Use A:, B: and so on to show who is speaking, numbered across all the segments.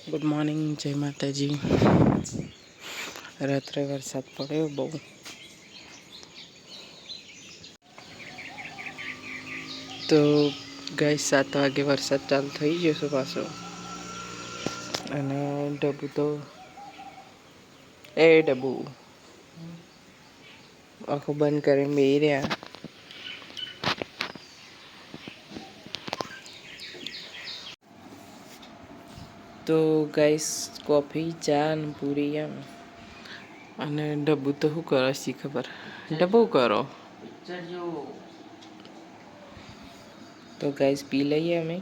A: Good morning, જય માતાજી. રાત્રે વરસાદ પડ્યો બહુ. તો ગાય 7 વાગે વરસાદ ચાલુ થઈ જશે પાછો. અને ડબ્બુ તો ડબ્બુ આખું બંધ કરીને બેહી રહ્યા. તો ગાઈસ કોફી, ચા અને પૂરી એમ. અને ડબ્બુ તો શું કરો શી ખબર. ડબ્બુ કરો તો ગાઈસ પી લઈએ અમે.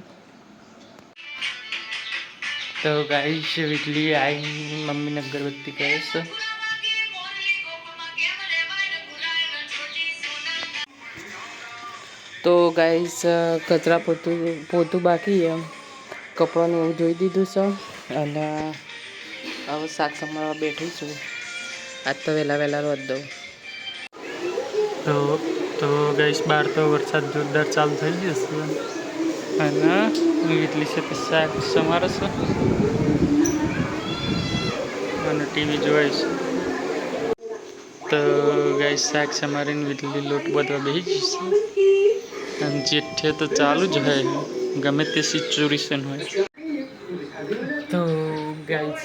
A: તો ગાઈસ વીજળી આવી, મમ્મીને અગરબત્તી કરે છે. તો ગાઈસ કચરા પોતું બાકી એમ. કપડાને એવું ધોઈ દીધું છે. અને હવે શાક સમારવા બેઠી છું. આજ તો વહેલા રોજ દઉં. તો ગાઈસ બહાર તો વરસાદ જોરદાર ચાલુ થઈ જશે. અને એટલી છે તો શાક સમારે છે. અને ટીવી જોવાય છે. તો ગાઈસ શાક સમારીને વીજળી લોટ બધવા બેસી જશે. અને જેઠે તો ચાલુ જ હોય, ગમે તે સિચ્યુએશન હોય. તો ગાઈસ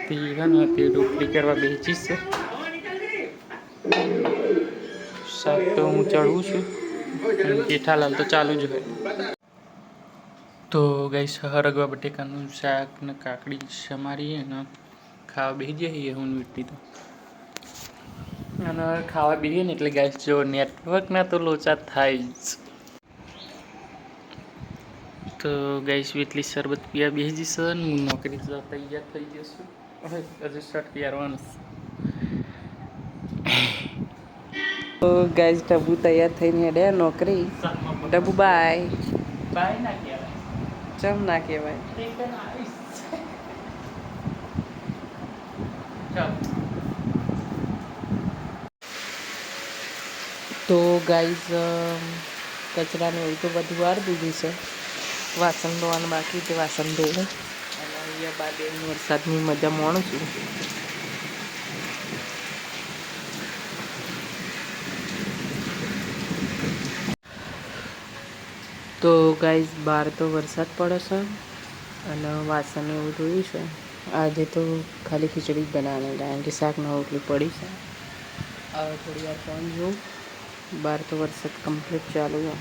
A: તે રોટલી કરવા બેસી છે. શાક તો હું ચડવું છું. જેઠાલાલ તો ચાલુ જ હોય. તો ગાઈસ હરગવા બટેકાનું શાક ને કાકડી સમારીએ ને ખાવા બેસી જઈએ. હું વીટી તો અને ખાવા બેસીએ ને એટલે ગાઈસ જો નેટવર્ક ના તો લોચા થાય જ. તો ગાઈસ એટલી શરબત પીવા બેસી જશે. હું નોકરી તૈયાર થઈ જશું. હજુ શર્ટ પહેરવાનું. તો ગાઈસ ડબ્બુ તૈયાર થઈને હેડ્યા નોકરી. ડબ્બુ બાય. બાય ના કહેવાય. ચમ ના કહેવાય? તો ગાઈસ કચરાને એવું તો બધું વાર દીધું છે. વાસણ ધોવાનું બાકી તે વાસણ ધોવું. અને અહીંયા બાદ વરસાદની મજા માણું છું. તો ગાઈસ બહાર તો વરસાદ પડે છે. અને વાસણ એવું ધોયું છે. આજે તો ખાલી ખીચડી જ બનાવવાની, કારણ કે શાક ને રોટલી પડી છે. હવે થોડી વાર ફોન જોઉં. બહાર તો વરસાદ કમ્પ્લીટ ચાલુ છે.